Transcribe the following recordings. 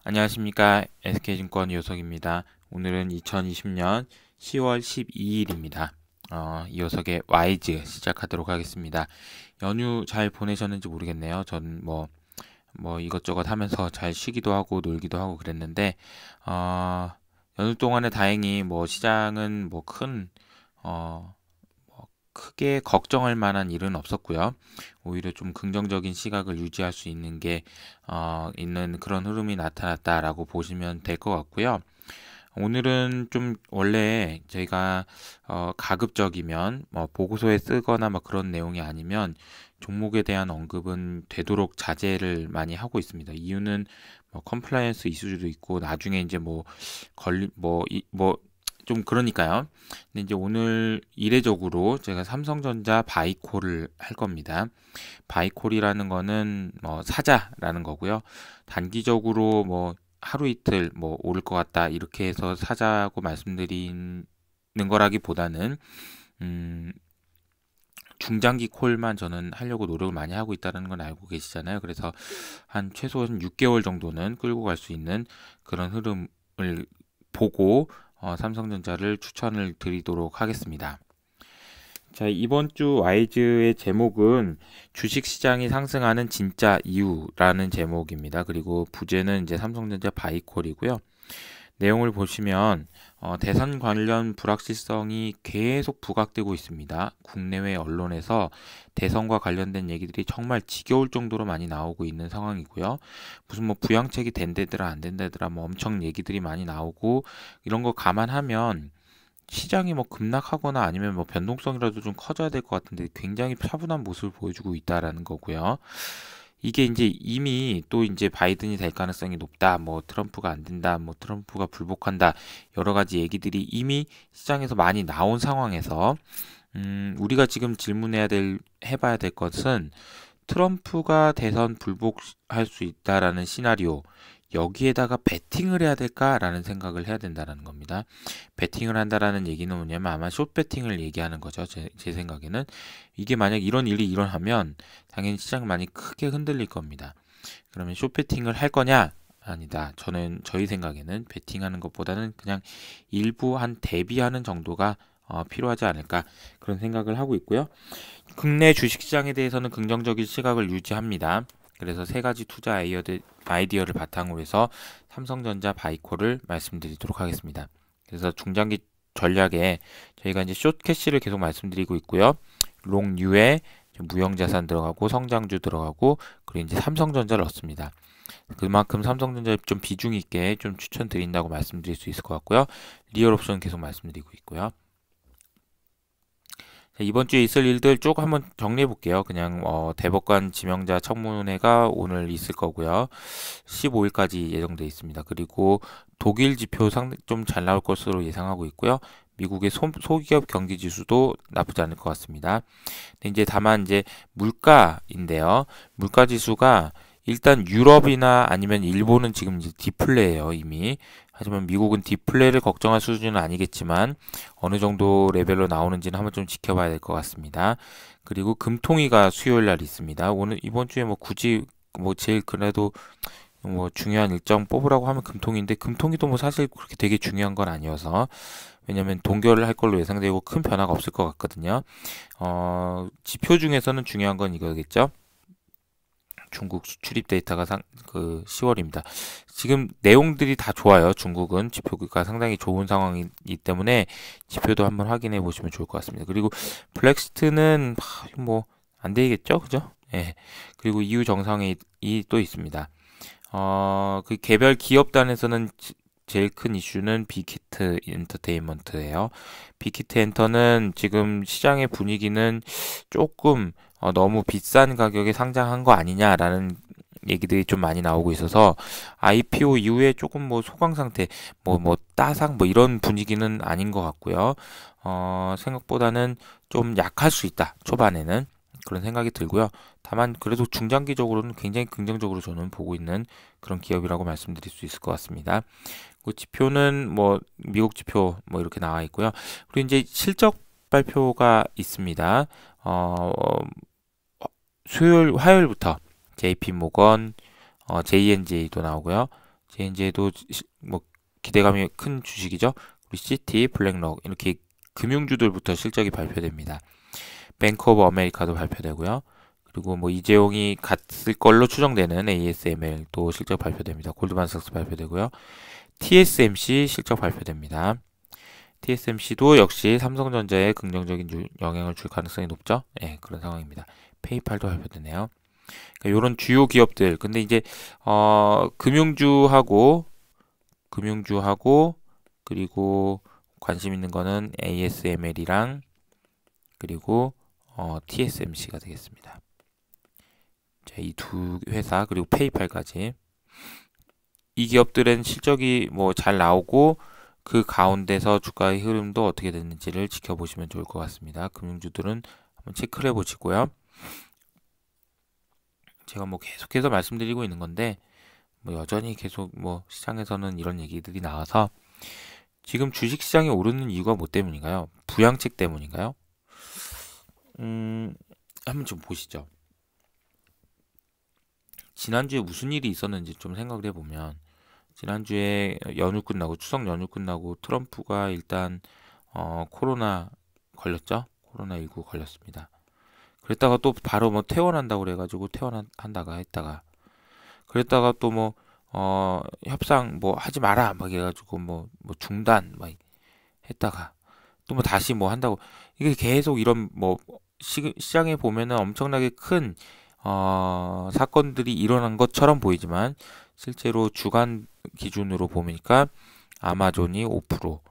안녕하십니까. SK증권 이호석입니다. 오늘은 2020년 10월 12일입니다. 이호석의 와이즈 시작하도록 하겠습니다. 연휴 잘 보내셨는지 모르겠네요. 전 이것저것 하면서 잘 쉬기도 하고 놀기도 하고 그랬는데, 연휴 동안에 다행히 시장은 어, 크게 걱정할 만한 일은 없었고요. 오히려 좀 긍정적인 시각을 유지할 수 있는 있는 그런 흐름이 나타났다라고 보시면 될 것 같고요. 오늘은 좀 원래 저희가 가급적이면 보고서에 쓰거나 그런 내용이 아니면 종목에 대한 언급은 되도록 자제를 많이 하고 있습니다. 이유는 컴플라이언스 이슈도 있고 나중에 이제 걸리 좀 그러니까요. 근데 이제 오늘 이례적으로 제가 삼성전자 바이콜을 할 겁니다. 바이콜이라는 거는 사자라는 거고요. 단기적으로 하루 이틀 오를 것 같다 이렇게 해서 사자고 말씀드리는 거라기보다는 음, 중장기 콜만 저는 하려고 노력을 많이 하고 있다는 건 알고 계시잖아요. 그래서 한 최소한 6개월 정도는 끌고 갈 수 있는 그런 흐름을 보고 삼성전자를 추천을 드리도록 하겠습니다. 자, 이번 주 와이즈의 제목은 주식시장이 상승하는 진짜 이유라는 제목입니다. 그리고 부제는 이제 삼성전자 바이콜이고요. 내용을 보시면 대선 관련 불확실성이 계속 부각되고 있습니다. 국내외 언론에서 대선과 관련된 얘기들이 정말 지겨울 정도로 많이 나오고 있는 상황이고요. 무슨 부양책이 된다더라 안 된다더라 엄청 얘기들이 많이 나오고 이런 거 감안하면 시장이 급락하거나 아니면 변동성이라도 좀 커져야 될 것 같은데 굉장히 차분한 모습을 보여주고 있다라는 거고요. 이게 이제 이미 또 이제 바이든이 될 가능성이 높다, 트럼프가 안 된다, 트럼프가 불복한다, 여러 가지 얘기들이 이미 시장에서 많이 나온 상황에서, 우리가 지금 해봐야 될 것은 트럼프가 대선 불복할 수 있다라는 시나리오, 여기에다가 베팅을 해야 될까라는 생각을 해야 된다는 겁니다. 베팅을 한다라는 얘기는 뭐냐면 아마 숏 베팅을 얘기하는 거죠. 제 생각에는. 이게 만약 이런 일이 일어나면 당연히 시장이 많이 크게 흔들릴 겁니다. 그러면 숏 베팅을 할 거냐? 아니다. 저희 생각에는 베팅하는 것보다는 그냥 일부 한 대비하는 정도가 필요하지 않을까 그런 생각을 하고 있고요. 국내 주식시장에 대해서는 긍정적인 시각을 유지합니다. 그래서 세 가지 투자 아이디어를 바탕으로 해서 삼성전자 바이콜을 말씀드리도록 하겠습니다. 그래서 중장기 전략에 저희가 이제 숏캐시를 계속 말씀드리고 있고요. 롱유에 무형자산 들어가고 성장주 들어가고 그리고 이제 삼성전자를 넣습니다. 그만큼 삼성전자에 좀 비중 있게 좀 추천드린다고 말씀드릴 수 있을 것 같고요. 리얼 옵션 계속 말씀드리고 있고요. 이번 주에 있을 일들 쭉 한번 정리해 볼게요. 그냥 대법관 지명자 청문회가 오늘 있을 거고요. 15일까지 예정돼 있습니다. 그리고 독일 지표 상당히 좀 잘 나올 것으로 예상하고 있고요. 미국의 소기업 경기 지수도 나쁘지 않을 것 같습니다. 근데 이제 다만 이제 물가인데요. 물가 지수가 일단 유럽이나 아니면 일본은 지금 이제 디플레예요, 이미. 하지만 미국은 디플레를 걱정할 수준은 아니겠지만 어느 정도 레벨로 나오는지는 한번 좀 지켜봐야 될 것 같습니다. 그리고 금통위가 수요일 날 있습니다. 오늘 이번 주에 굳이 제일 그래도 중요한 일정 뽑으라고 하면 금통위인데 금통위도 사실 그렇게 되게 중요한 건 아니어서 왜냐면 동결을 할 걸로 예상되고 큰 변화가 없을 것 같거든요. 지표 중에서는 중요한 건 이거겠죠. 중국 수출입 데이터가 10월입니다. 지금 내용들이 다 좋아요. 중국은 지표가 상당히 좋은 상황이기 때문에 지표도 한번 확인해 보시면 좋을 것 같습니다. 그리고 블랙시트는 안 되겠죠, 그죠? 예. 그리고 EU 정상회의 또 있습니다. 그 개별 기업단에서는 제일 큰 이슈는 빅히트 엔터테인먼트예요. 빅히트 엔터는 지금 시장의 분위기는 조금 너무 비싼 가격에 상장한 거 아니냐라는 얘기들이 좀 많이 나오고 있어서 IPO 이후에 조금 소강 상태, 따상 이런 분위기는 아닌 것 같고요. 생각보다는 좀 약할 수 있다. 초반에는. 그런 생각이 들고요. 다만 그래도 중장기적으로는 굉장히 긍정적으로 저는 보고 있는 그런 기업이라고 말씀드릴 수 있을 것 같습니다. 그 지표는 미국 지표 이렇게 나와 있고요. 그리고 이제 실적 발표가 있습니다. 화요일부터 JP 모건, JNJ도 나오고요. J&J도 뭐 기대감이 큰 주식이죠. 우리 시티, 블랙록 이렇게 금융주들부터 실적이 발표됩니다. 뱅크 오브 아메리카도 발표되고요. 그리고 뭐 이재용이 갔을 걸로 추정되는 ASML도 실적 발표됩니다. 골드만삭스 발표되고요. TSMC 실적 발표됩니다. TSMC도 역시 삼성전자에 긍정적인 영향을 줄 가능성이 높죠. 예, 그런 상황입니다. 페이팔도 발표되네요. 그러니까 이런 주요 기업들. 근데 이제 금융주하고 그리고 관심 있는 거는 ASML이랑 그리고 TSMC가 되겠습니다. 이 두 회사 그리고 페이팔까지 이 기업들은 실적이 뭐 잘 나오고 그 가운데서 주가의 흐름도 어떻게 됐는지를 지켜보시면 좋을 것 같습니다. 금융주들은 한번 체크를 해보시고요. 제가 뭐 계속해서 말씀드리고 있는 건데 뭐 여전히 계속 뭐 시장에서는 이런 얘기들이 나와서 지금 주식시장이 오르는 이유가 뭐 때문인가요? 부양책 때문인가요? 한번 좀 보시죠. 지난주에 무슨 일이 있었는지 좀 생각을 해보면 지난주에 연휴 끝나고 추석 연휴 끝나고 트럼프가 일단 코로나 걸렸죠. 코로나19 걸렸습니다. 그랬다가 또 바로 뭐 퇴원한다고 그래가지고 퇴원한다가 했다가 그랬다가 또 뭐 협상 뭐 하지 마라 막 해가지고 뭐 중단 막 했다가 또 뭐 다시 뭐 한다고 이게 계속 이런 뭐 시장에 보면은 엄청나게 큰 사건들이 일어난 것처럼 보이지만 실제로 주간 기준으로 보니까 아마존이 5%,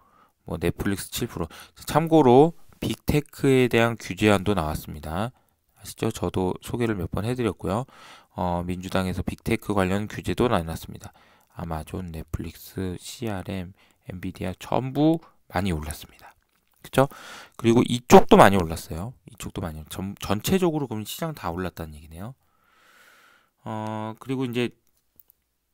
뭐 넷플릭스 7%. 참고로 빅테크에 대한 규제안도 나왔습니다. 아시죠? 저도 소개를 몇 번 해드렸고요. 민주당에서 빅테크 관련 규제도 나왔습니다. 아마존, 넷플릭스, CRM, 엔비디아 전부 많이 올랐습니다. 그쵸? 그리고 이쪽도 많이 올랐어요. 이쪽도 많이 전체적으로 그럼 시장 다 올랐다는 얘기네요. 그리고 이제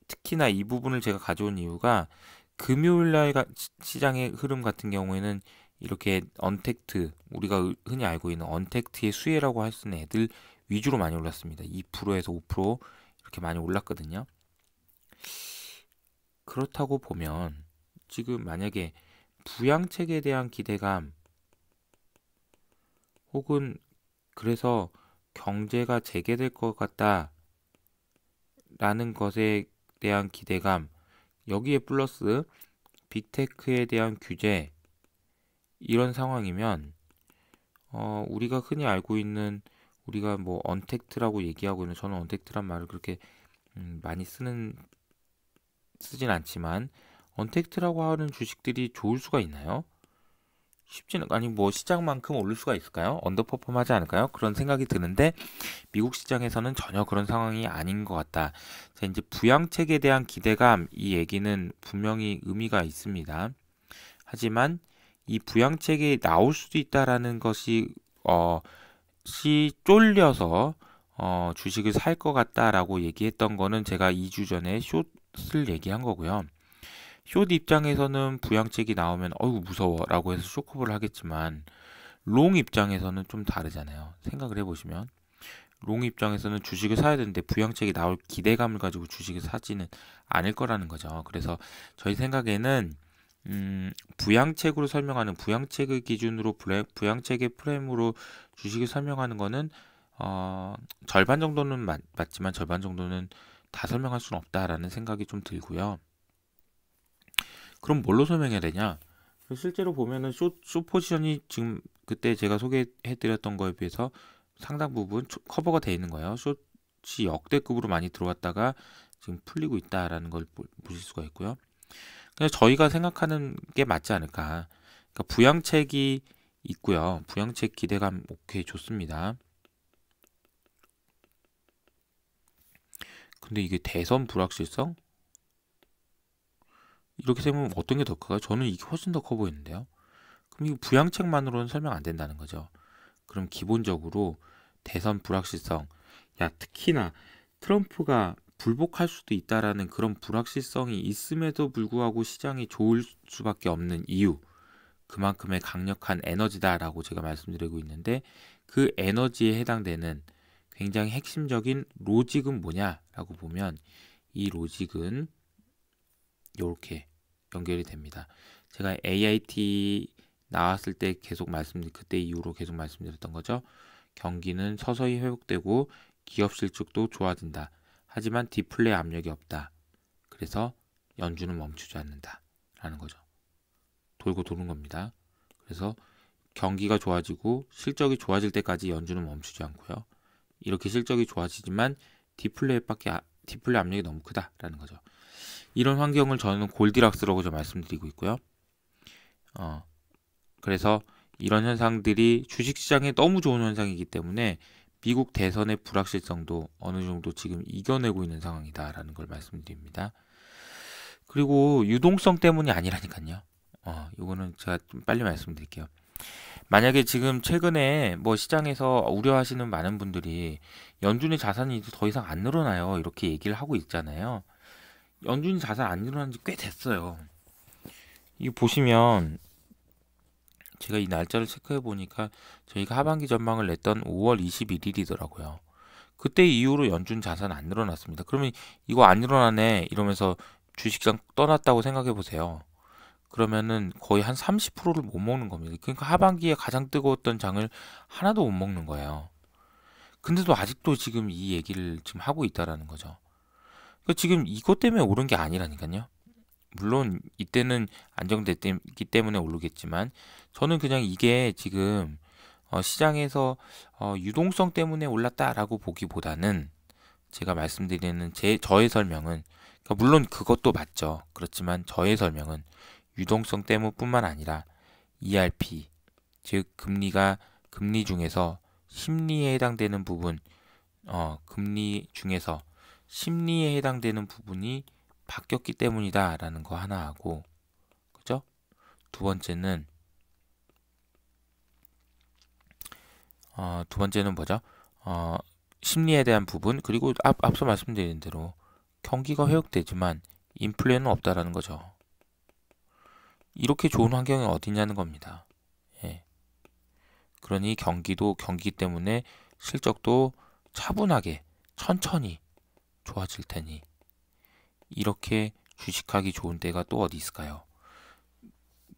특히나 이 부분을 제가 가져온 이유가 금요일날 시장의 흐름 같은 경우에는 이렇게 언택트, 우리가 흔히 알고 있는 언택트의 수혜라고 할 수 있는 애들 위주로 많이 올랐습니다. 2%에서 5% 이렇게 많이 올랐거든요. 그렇다고 보면 지금 만약에 부양책에 대한 기대감 혹은 그래서 경제가 재개될 것 같다라는 것에 대한 기대감 여기에 플러스 빅테크에 대한 규제 이런 상황이면 우리가 흔히 알고 있는 우리가 뭐 언택트라고 얘기하고 있는 저는 언택트란 말을 그렇게 많이 쓰진 않지만 언택트라고 하는 주식들이 좋을 수가 있나요? 쉽지는 아니 뭐 시장만큼 오를 수가 있을까요? 언더퍼폼하지 않을까요? 그런 생각이 드는데 미국 시장에서는 전혀 그런 상황이 아닌 것 같다. 자, 이제 부양책에 대한 기대감 이 얘기는 분명히 의미가 있습니다. 하지만 이 부양책이 나올 수도 있다라는 것이 쫄려서 주식을 살 것 같다라고 얘기했던 거는 제가 2주 전에 숏을 얘기한 거고요. 숏 입장에서는 부양책이 나오면 어이구 무서워라고 해서 숏커버를 하겠지만 롱 입장에서는 좀 다르잖아요. 생각을 해보시면 롱 입장에서는 주식을 사야 되는데 부양책이 나올 기대감을 가지고 주식을 사지는 않을 거라는 거죠. 그래서 저희 생각에는 부양책으로 설명하는 부양책을 기준으로 부양책의 프레임으로 주식을 설명하는 거는 절반 정도는 맞지만 절반 정도는 다 설명할 수는 없다라는 생각이 좀 들고요. 그럼 뭘로 설명해야 되냐? 실제로 보면은 숏 포지션이 지금 그때 제가 소개해드렸던 거에 비해서 상당 부분 커버가 되어 있는 거예요. 숏이 역대급으로 많이 들어왔다가 지금 풀리고 있다라는 걸 보실 수가 있고요. 그래서 저희가 생각하는 게 맞지 않을까. 그러니까 부양책이 있고요. 부양책 기대감 오케이 좋습니다. 근데 이게 대선 불확실성? 이렇게 생각하면 어떤 게 더 클까요? 저는 이게 훨씬 더 커 보이는데요. 그럼 이 부양책만으로는 설명 안 된다는 거죠. 그럼 기본적으로 대선 불확실성, 야 특히나 트럼프가 불복할 수도 있다라는 그런 불확실성이 있음에도 불구하고 시장이 좋을 수밖에 없는 이유, 그만큼의 강력한 에너지다라고 제가 말씀드리고 있는데 그 에너지에 해당되는 굉장히 핵심적인 로직은 뭐냐라고 보면 이 로직은 요렇게 연결이 됩니다. 제가 AIT 나왔을 때 계속 그때 이후로 계속 말씀드렸던 거죠. 경기는 서서히 회복되고 기업 실적도 좋아진다. 하지만 디플레 압력이 없다. 그래서 연준은 멈추지 않는다. 라는 거죠. 돌고 도는 겁니다. 그래서 경기가 좋아지고 실적이 좋아질 때까지 연준은 멈추지 않고요. 이렇게 실적이 좋아지지만 디플레 압력이 너무 크다라는 거죠. 이런 환경을 저는 골디락스라고 좀 말씀드리고 있고요. 그래서 이런 현상들이 주식시장에 너무 좋은 현상이기 때문에 미국 대선의 불확실성도 어느 정도 지금 이겨내고 있는 상황이다라는 걸 말씀드립니다. 그리고 유동성 때문이 아니라니까요. 이거는 제가 좀 빨리 말씀드릴게요. 만약에 지금 최근에 뭐 시장에서 우려하시는 많은 분들이 연준의 자산이 더 이상 안 늘어나요. 이렇게 얘기를 하고 있잖아요. 연준이 자산 안 늘어난 지 꽤 됐어요. 이거 보시면 제가 이 날짜를 체크해 보니까 저희가 하반기 전망을 냈던 5월 21일이더라고요. 그때 이후로 연준 자산 안 늘어났습니다. 그러면 이거 안 늘어나네 이러면서 주식시장 떠났다고 생각해 보세요. 그러면은 거의 한 30%를 못 먹는 겁니다. 그러니까 하반기에 가장 뜨거웠던 장을 하나도 못 먹는 거예요. 근데도 아직도 지금 이 얘기를 지금 하고 있다라는 거죠. 그러니까 지금 이것 때문에 오른 게 아니라니까요. 물론 이때는 안정됐기 때문에 오르겠지만 저는 그냥 이게 지금 시장에서 유동성 때문에 올랐다라고 보기보다는 제가 말씀드리는 저의 설명은 그러니까 물론 그것도 맞죠. 그렇지만 저의 설명은 유동성 때문뿐만 아니라 ERP 즉 금리 중에서 심리에 해당되는 부분 금리 중에서 심리에 해당되는 부분이 바뀌었기 때문이다라는 거 하나 하고 그죠? 두 번째는 뭐죠? 심리에 대한 부분 그리고 앞서 말씀드린 대로 경기가 회복되지만 인플레는 없다라는 거죠. 이렇게 좋은 환경이 어디냐는 겁니다. 예. 그러니 경기 때문에 실적도 차분하게 천천히 좋아질 테니 이렇게 주식하기 좋은 때가 또 어디 있을까요?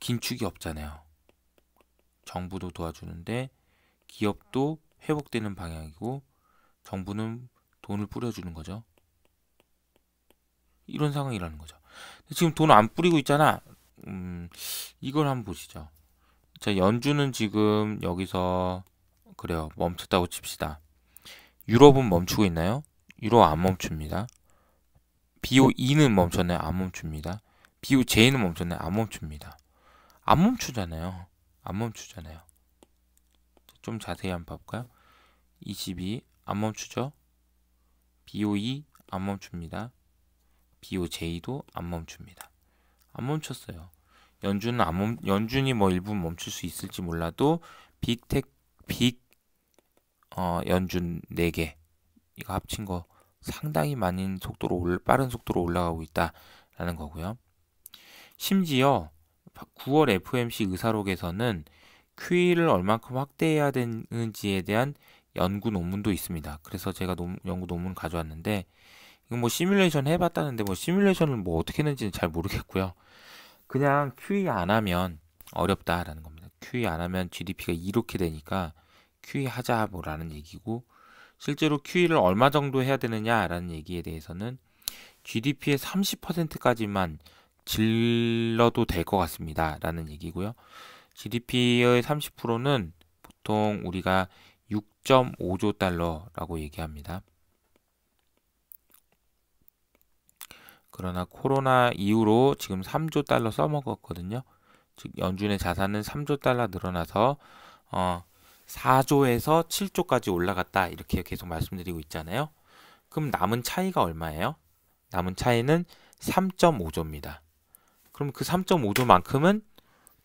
긴축이 없잖아요. 정부도 도와주는데 기업도 회복되는 방향이고 정부는 돈을 뿌려주는 거죠. 이런 상황이라는 거죠. 지금 돈 안 뿌리고 있잖아. 이걸 한번 보시죠. 자, 연준은 지금 여기서 그래요. 멈췄다고 칩시다. 유럽은 멈추고 있나요? 유럽 안 멈춥니다. BOE는 멈췄나요? 안 멈춥니다. BOJ는 멈췄나요? 안 멈춥니다. 안 멈추잖아요. 안 멈추잖아요. 좀 자세히 한번 볼까요? 22 안 멈추죠? BOE 안 멈춥니다. BOJ도 안 멈춥니다. 안 멈췄어요. 연준이 뭐 일부 멈출 수 있을지 몰라도 연준 4개 이거 합친 거 상당히 빠른 속도로 올라가고 있다라는 거고요. 심지어 9월 FOMC 의사록에서는 QE를 얼만큼 확대해야 되는지에 대한 연구 논문도 있습니다. 그래서 제가 연구 논문 가져왔는데 이거 뭐 시뮬레이션 해봤다는데 뭐 시뮬레이션을 뭐 어떻게 했는지는 잘 모르겠고요. 그냥 QE 안 하면 어렵다라는 겁니다. QE 안 하면 GDP가 이렇게 되니까 QE 하자 뭐라는 얘기고 실제로 QE를 얼마 정도 해야 되느냐라는 얘기에 대해서는 GDP의 30%까지만 질러도 될 것 같습니다. 라는 얘기고요. GDP의 30%는 보통 우리가 6.5조 달러라고 얘기합니다. 그러나 코로나 이후로 지금 3조 달러 써먹었거든요. 즉 연준의 자산은 3조 달러 늘어나서 4조에서 7조까지 올라갔다 이렇게 계속 말씀드리고 있잖아요. 그럼 남은 차이가 얼마예요? 남은 차이는 3.5조입니다. 그럼 그 3.5조만큼은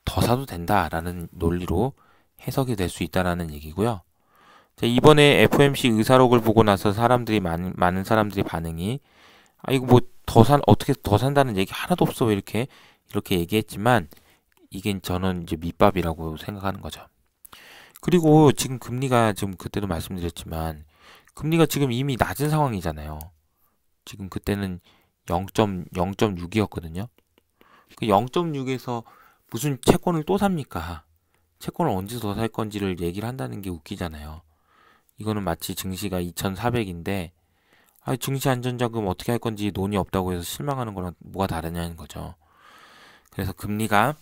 더 사도 된다라는 논리로 해석이 될 수 있다라는 얘기고요. 자, 이번에 FOMC 의사록을 보고 나서 많은 사람들이 반응이 이거 뭐 어떻게 더 산다는 얘기 하나도 없어 이렇게 얘기했지만 이게 저는 이제 밑밥이라고 생각하는 거죠. 그리고 지금 금리가 지금 그때도 말씀드렸지만 금리가 지금 이미 낮은 상황이잖아요. 지금 그때는 0.6이었거든요. 그 0.6에서 무슨 채권을 또 삽니까? 채권을 언제 더 살 건지를 얘기를 한다는 게 웃기잖아요. 이거는 마치 증시가 2,400인데 증시 안전자금 어떻게 할 건지 논의 없다고 해서 실망하는 거랑 뭐가 다르냐는 거죠. 그래서 금리가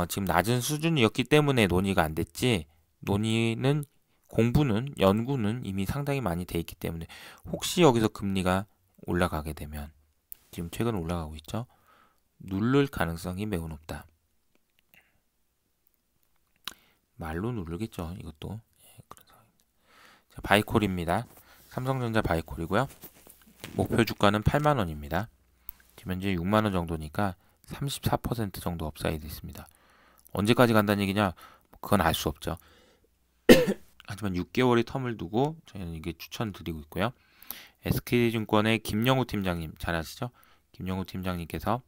지금 낮은 수준이었기 때문에 논의가 안 됐지, 논의는 공부는 연구는 이미 상당히 많이 돼 있기 때문에 혹시 여기서 금리가 올라가게 되면, 지금 최근 올라가고 있죠, 누를 가능성이 매우 높다. 말로 누르겠죠, 이것도. 예, 자, 바이콜입니다. 삼성전자 바이콜이고요. 목표 주가는 8만원입니다. 지금 현재 6만원 정도니까 34% 정도 업사이드 있습니다. 언제까지 간다는 얘기냐? 그건 알 수 없죠. 하지만 6개월의 텀을 두고 저희는 이게 추천드리고 있고요. SK증권의 김영우 팀장님 잘 아시죠? 김영우 팀장님께서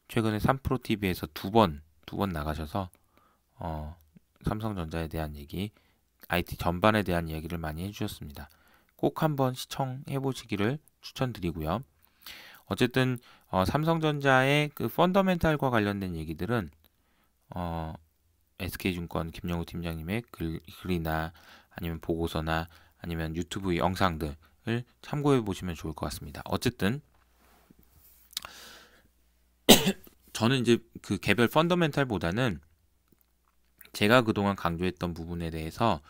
최근에 3프로TV에서 두 번 나가셔서 삼성전자에 대한 얘기, IT 전반에 대한 이야기를 많이 해주셨습니다. 꼭 한번 시청해 보시기를 추천드리고요. 어쨌든 삼성전자의 그 펀더멘탈과 관련된 얘기들은 SK증권 김영우 팀장님의 글이나 아니면 보고서나 아니면 유튜브 영상들을 참고해 보시면 좋을 것 같습니다. 어쨌든 저는 이제 그 개별 펀더멘탈보다는 제가 그동안 강조했던 부분에 대해서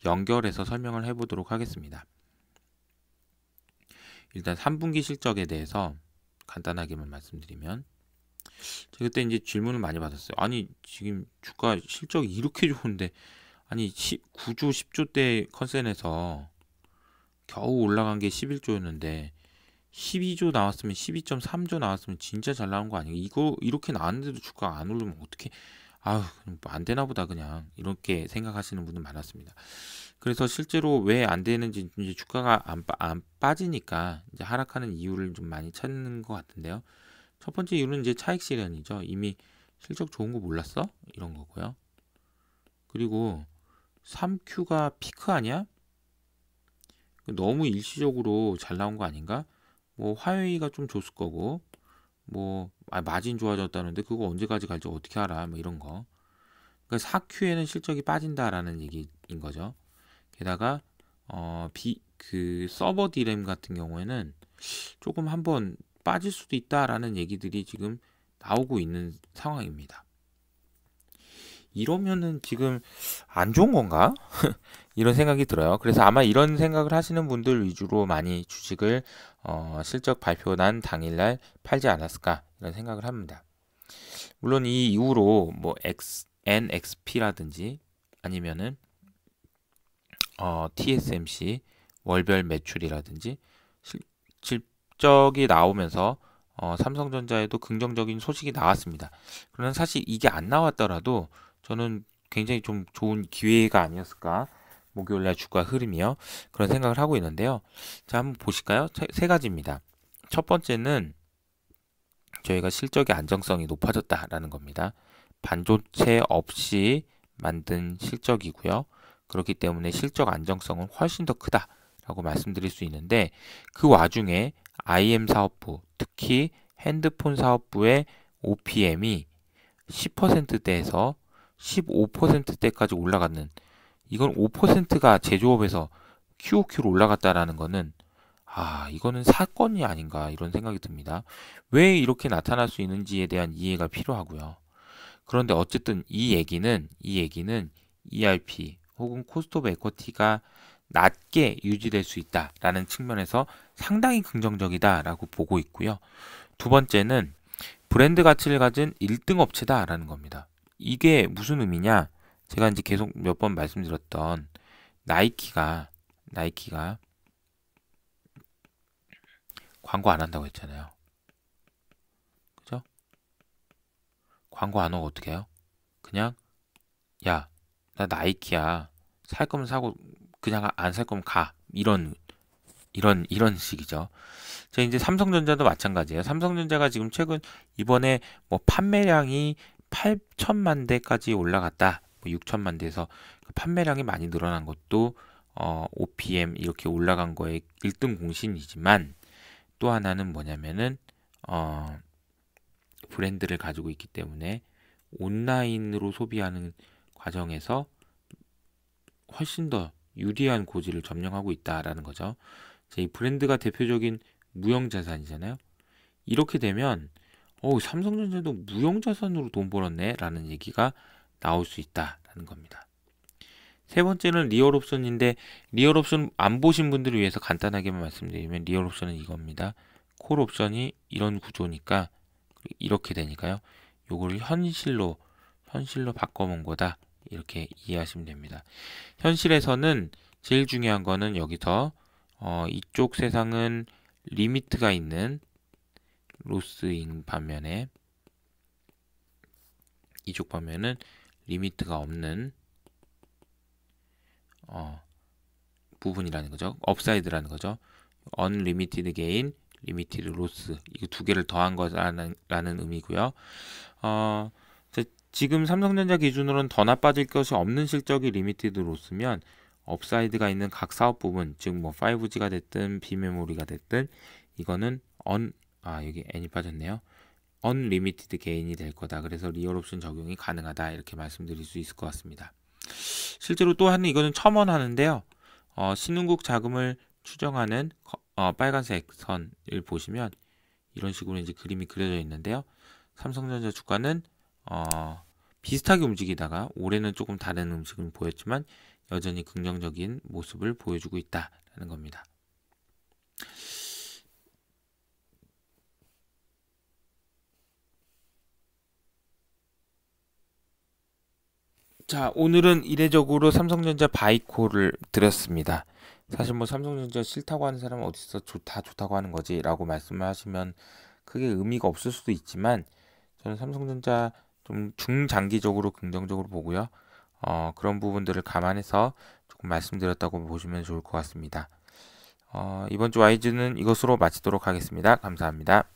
연결해서 설명을 해보도록 하겠습니다. 일단 3분기 실적에 대해서 간단하게만 말씀드리면, 제가 그때 이제 질문을 많이 받았어요. 아니 지금 주가 실적이 이렇게 좋은데, 아니 9조 10조대 컨센에서 겨우 올라간 게 11조였는데 12조 나왔으면 12.3조 나왔으면 진짜 잘 나온 거 아니에요? 이거 이렇게 나왔는데도 주가가 안 오르면 어떻게, 안 되나 보다 그냥 이렇게 생각하시는 분들 많았습니다. 그래서 실제로 왜 안 되는지, 이제 주가가 안 빠지니까 이제 하락하는 이유를 좀 많이 찾는 것 같은데요. 첫 번째 이유는 이제 차익 실현이죠. 이미 실적 좋은 거 몰랐어? 이런 거고요. 그리고 3Q가 피크 아니야? 너무 일시적으로 잘 나온 거 아닌가? 뭐 화웨이가 좀 줬을 거고, 뭐 마진 좋아졌다는데 그거 언제까지 갈지 어떻게 알아? 뭐 이런 거. 그러니까 4Q에는 실적이 빠진다라는 얘기인 거죠. 게다가 그 서버 디램 같은 경우에는 조금 한번 빠질 수도 있다라는 얘기들이 지금 나오고 있는 상황입니다. 이러면은 지금 안 좋은 건가? 이런 생각이 들어요. 그래서 아마 이런 생각을 하시는 분들 위주로 많이 주식을 실적 발표 난 당일날 팔지 않았을까, 이런 생각을 합니다. 물론 이 이후로 뭐 NXP라든지 아니면은 TSMC 월별 매출이라든지 실적이 나오면서 삼성전자에도 긍정적인 소식이 나왔습니다. 그러나 사실 이게 안 나왔더라도 저는 굉장히 좀 좋은 기회가 아니었을까, 목요일날 주가 흐름이요, 그런 생각을 하고 있는데요. 자, 한번 보실까요? 세 가지입니다. 첫 번째는 저희가 실적의 안정성이 높아졌다라는 겁니다. 반도체 없이 만든 실적이고요. 그렇기 때문에 실적 안정성은 훨씬 더 크다라고 말씀드릴 수 있는데, 그 와중에 IM 사업부, 특히 핸드폰 사업부의 OPM이 10%대에서 15%대까지 올라갔는, 이건 5%가 제조업에서 QOQ로 올라갔다라는 거는 이거는 사건이 아닌가, 이런 생각이 듭니다. 왜 이렇게 나타날 수 있는지에 대한 이해가 필요하고요. 그런데 어쨌든 이 얘기는 ERP 혹은 코스트 오브 에쿼티가 낮게 유지될 수 있다라는 측면에서 상당히 긍정적이다라고 보고 있고요. 두 번째는 브랜드 가치를 가진 1등 업체다라는 겁니다. 이게 무슨 의미냐? 제가 이제 계속 몇 번 말씀드렸던 나이키가 광고 안 한다고 했잖아요. 그죠? 광고 안 하고 어떻게 해요? 그냥 야, 나 나이키야. 살 거면 사고 그냥 안 살 거면 가. 이런 식이죠. 자, 이제 삼성전자도 마찬가지예요. 삼성전자가 지금 최근 이번에 뭐 판매량이 8천만 대까지 올라갔다. 뭐 6천만 대에서 판매량이 많이 늘어난 것도 OPM 이렇게 올라간 거에 1등 공신이지만, 또 하나는 뭐냐면은 브랜드를 가지고 있기 때문에 온라인으로 소비하는 과정에서 훨씬 더 유리한 고지를 점령하고 있다라는 거죠. 이 브랜드가 대표적인 무형자산이잖아요. 이렇게 되면 삼성전자도 무형자산으로 돈 벌었네 라는 얘기가 나올 수 있다라는 겁니다. 세 번째는 리얼옵션인데, 리얼옵션 안 보신 분들을 위해서 간단하게만 말씀드리면 리얼옵션은 이겁니다. 콜옵션이 이런 구조니까 이렇게 되니까요. 요거를 현실로 바꿔본 거다, 이렇게 이해하시면 됩니다. 현실에서는 제일 중요한 거는 여기서 이쪽 세상은 리미트가 있는 로스인 반면에 이쪽 반면은 리미트가 없는 부분이라는 거죠. 업사이드라는 거죠. unlimited gain, limited loss, 이 두 개를 더한 거라는 의미고요. 지금 삼성전자 기준으로는 더 나빠질 것이 없는 실적이 리미티드 로스면, 업사이드가 있는 각 사업 부분, 즉 뭐 5G가 됐든 비메모리가 됐든 이거는 여기 n이 빠졌네요. unlimited gain이 될 거다. 그래서 리얼옵션 적용이 가능하다, 이렇게 말씀드릴 수 있을 것 같습니다. 실제로 또 하는, 이거는 첨언하는데요. 신흥국 자금을 추정하는 빨간색 선을 보시면 이런 식으로 이제 그림이 그려져 있는데요. 삼성전자 주가는 비슷하게 움직이다가 올해는 조금 다른 움직임을 보였지만 여전히 긍정적인 모습을 보여주고 있다는 겁니다. 자, 오늘은 이례적으로 삼성전자 바이콜을 드렸습니다. 사실 뭐 삼성전자 싫다고 하는 사람은 어디서 좋다고 하는 거지 라고 말씀을 하시면 크게 의미가 없을 수도 있지만, 저는 삼성전자 좀 중장기적으로 긍정적으로 보고요. 그런 부분들을 감안해서 조금 말씀드렸다고 보시면 좋을 것 같습니다. 이번 주 와이즈는 이것으로 마치도록 하겠습니다. 감사합니다.